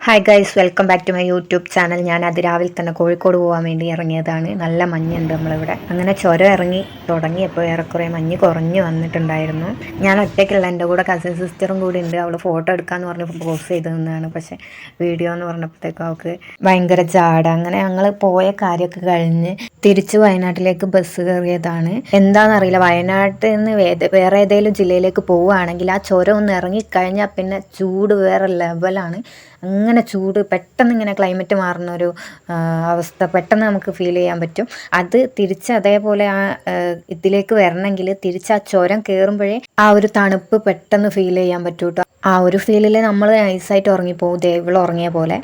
Hi guys, welcome back to my YouTube channel. ഞാൻ അതിരാവിലെ തന്നെ കോഴിക്കോട് പോകാൻ വേണ്ടി ഇറങ്ങിയതാണ്. നല്ല മഞ്ഞുണ്ട് നമ്മളിവിടെ. അങ്ങനെ ചുരം ഇറങ്ങി തുടങ്ങിയപ്പോൾ ഏറെക്കുറെ മഞ്ഞ് കുറഞ്ഞു വന്നിട്ടുണ്ടായിരുന്നു. ഞാൻ ഒറ്റയ്ക്കുള്ള, എൻ്റെ കൂടെ കസിൻ സിസ്റ്ററും കൂടി ഉണ്ട്. അവൾ ഫോട്ടോ എടുക്കാമെന്ന് പറഞ്ഞ് പോസ് ചെയ്ത് നിന്നാണ്. പക്ഷേ വീഡിയോ എന്ന് പറഞ്ഞപ്പോഴത്തേക്കും അവൾക്ക് ഭയങ്കര ചാട. അങ്ങനെ ഞങ്ങൾ പോയ കാര്യമൊക്കെ കഴിഞ്ഞ് തിരിച്ച് വയനാട്ടിലേക്ക് ബസ് കയറിയതാണ്. എന്താണെന്നറിയില്ല, വയനാട്ടിൽ നിന്ന് വേറെ ഏതെങ്കിലും ജില്ലയിലേക്ക് പോവുകയാണെങ്കിൽ ആ ചുരം ഒന്ന് ഇറങ്ങിക്കഴിഞ്ഞാൽ പിന്നെ ചൂട് വേറെ ലെവലാണ്. അങ്ങനെ ചൂട് പെട്ടെന്ന് ഇങ്ങനെ ക്ലൈമറ്റ് മാറുന്ന ഒരു അവസ്ഥ പെട്ടെന്ന് നമുക്ക് ഫീൽ ചെയ്യാൻ പറ്റും. അത് തിരിച്ച് അതേപോലെ ഇതിലേക്ക് വരണമെങ്കിൽ തിരിച്ച് ആ ചുരം കയറുമ്പോഴേ ആ ഒരു തണുപ്പ് പെട്ടെന്ന് ഫീൽ ചെയ്യാൻ പറ്റും കേട്ടോ. ആ ഒരു ഫീലിൽ നമ്മൾ നൈസായിട്ട് ഉറങ്ങിപ്പോകും, ദേവിൾ ഉറങ്ങിയ പോലെ.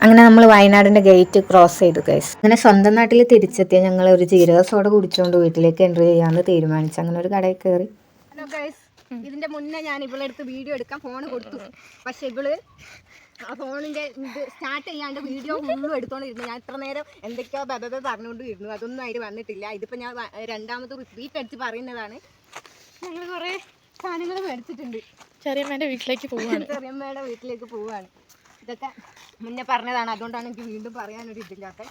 അങ്ങനെ നമ്മൾ വയനാടിൻ്റെ ഗേറ്റ് ക്രോസ് ചെയ്തു ഗൈസ്. അങ്ങനെ സ്വന്തം നാട്ടിൽ തിരിച്ചെത്തിയ ഞങ്ങൾ ഒരു ജീരക സോഡ കുടിച്ചുകൊണ്ട് വീട്ടിലേക്ക് എൻട്രി ചെയ്യാമെന്ന് തീരുമാനിച്ചു. അങ്ങനെ ഒരു കടയിൽ കയറി. ഹലോ ഗൈസ്, ഇതിൻ്റെ മുന്നേ ഞാൻ ഇവളെടുത്ത് വീഡിയോ എടുക്കാൻ ഫോൺ കൊടുത്തു. പക്ഷെ ഇവള് ആ ഫോണിൻ്റെ ഇത് സ്റ്റാർട്ട് ചെയ്യാണ്ട് വീഡിയോ ഫുള്ളും എടുത്തോണ്ടിരുന്നു. ഞാൻ ഇത്ര നേരം എന്തൊക്കെയോ ബബബ പറഞ്ഞുകൊണ്ടിരുന്നു. അതൊന്നും അതിൽ വന്നിട്ടില്ല. ഇതിപ്പോൾ ഞാൻ രണ്ടാമത് റിപ്പീറ്റ് അടിച്ച് പറയുന്നതാണ്. ഞങ്ങൾ കുറേ സാധനങ്ങൾ മേടിച്ചിട്ടുണ്ട്. ചെറിയമ്മേൻ്റെ വീട്ടിലേക്ക് പോവുകയാണ്. ഇതൊക്കെ മുന്നേ പറഞ്ഞതാണ്, അതുകൊണ്ടാണ് എനിക്ക് വീണ്ടും പറയാനൊരു ഇതില്ലാത്ത.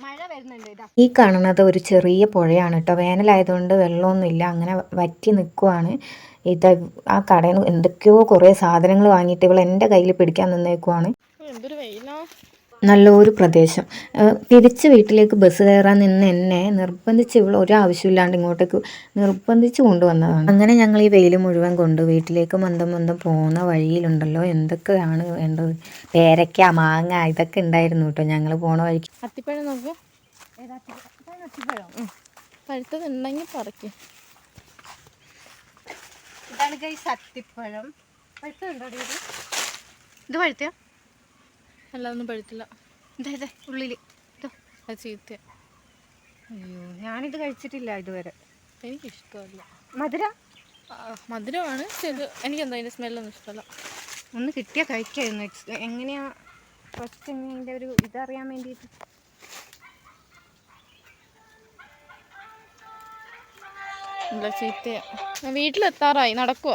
മഴ വരുന്നുണ്ട്. ഇതാ ഈ കാണുന്നത് ഒരു ചെറിയ പുഴയാണ് കേട്ടോ. വേനലായതുകൊണ്ട് വെള്ളമൊന്നുമില്ല, അങ്ങനെ വറ്റി നിൽക്കുവാണ്. ഇത് ആ കടയിൽ നിന്ന് എന്തൊക്കെയോ കുറേ സാധനങ്ങൾ വാങ്ങിയിട്ട് ഇവൾ എൻ്റെ കയ്യിൽ പിടിക്കാൻ നിന്നേക്കുവാണ്. നല്ലൊരു പ്രദേശം. തിരിച്ച് വീട്ടിലേക്ക് ബസ് കയറാൻ നിന്ന് എന്നെ നിർബന്ധിച്ച് ഇവൾ ഒരാവശ്യമില്ലാണ്ട് ഇങ്ങോട്ടേക്ക് നിർബന്ധിച്ച് കൊണ്ടുവന്നതാണ്. അങ്ങനെ ഞങ്ങൾ ഈ വെയിൽ മുഴുവൻ കൊണ്ട് വീട്ടിലേക്ക് മന്ദം പോകുന്ന വഴിയിലുണ്ടല്ലോ എന്തൊക്കെയാണ് വേണ്ടത്. പേരയ്ക്ക, മാങ്ങ ഇതൊക്കെ ഉണ്ടായിരുന്നു കേട്ടോ ഞങ്ങൾ പോണ വഴിക്ക്. അത്തിപ്പഴം നോക്കൂ, പഴുത്തതുണ്ടെങ്കിൽ പറിക്കും. ഇതാണ് ഗൈസ് അത്തിപ്പഴം. പഴുത്തുണ്ടോ ഇത്? പഴുത്തിയ അല്ലാതൊന്നും പഴുത്തില്ല. ഇതേ ഉള്ളിൽ ഇതോ അത് ചീത്ത. അയ്യോ, ഞാനിത് കഴിച്ചിട്ടില്ല ഇതുവരെ. എനിക്കിഷ്ടമല്ല. മധുരമാണ്. എനിക്കെന്താ അതിൻ്റെ സ്മെല്ലൊന്നും ഇഷ്ടമല്ല. ഒന്ന് കിട്ടിയാൽ കഴിക്കായിരുന്നു. എങ്ങനെയാ ഫസ്റ്റ് ഇതിൻ്റെ ഒരു ഇതറിയാൻ വേണ്ടിയിട്ട്. എന്താ ചീത്തയാ. വീട്ടിലെത്താറായി, നടക്കുക.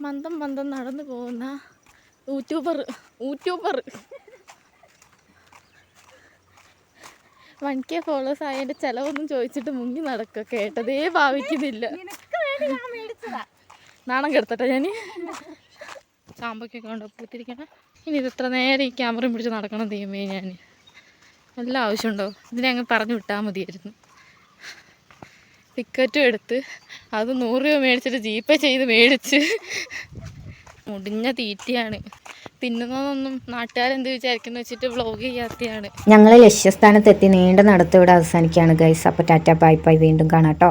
മന്ദം നടന്നു പോകുന്ന യൂട്യൂബർ 1K ഫോളോവേഴ്സ് ആയതിൻ്റെ ചിലവൊന്നും ചോദിച്ചിട്ട് മുങ്ങി നടക്കുക. കേട്ടതേ ഭാവിക്കുന്നില്ല. നാണം കെടുത്തട്ടെ ഞാൻ. ചാമ്പക്കൊക്കെ ഉണ്ടോ പൂത്തിരിക്കണം. ഇനി ഇത് എത്ര നേരം ഈ ക്യാമറയും പിടിച്ച് നടക്കണം ദൈവമേ. ഞാൻ നല്ല ആവശ്യമുണ്ടോ? ഇതിനെ അങ്ങ് പറഞ്ഞു വിട്ടാൽ മതിയായിരുന്നു. ടിക്കറ്റും എടുത്ത് അത് 100 രൂപ മേടിച്ചിട്ട് ജീപ്പേ ചെയ്ത് മേടിച്ച് മുടിഞ്ഞ തീറ്റയാണ്. തിന്നുന്നതൊന്നും നാട്ടുകാരെന്ത് വിചാരിക്കുന്നു വെച്ചിട്ട് വ്ളോഗ് ചെയ്യാത്തയാണ്. ഞങ്ങൾ ലക്ഷ്യസ്ഥാനത്തെത്തി. നീണ്ട നടത്തിവിടെ അവസാനിക്കുകയാണ് ഗൈസ്. അപ്പോൾ ടാറ്റ ബൈ ബൈ, വീണ്ടും കാണാം കേട്ടോ.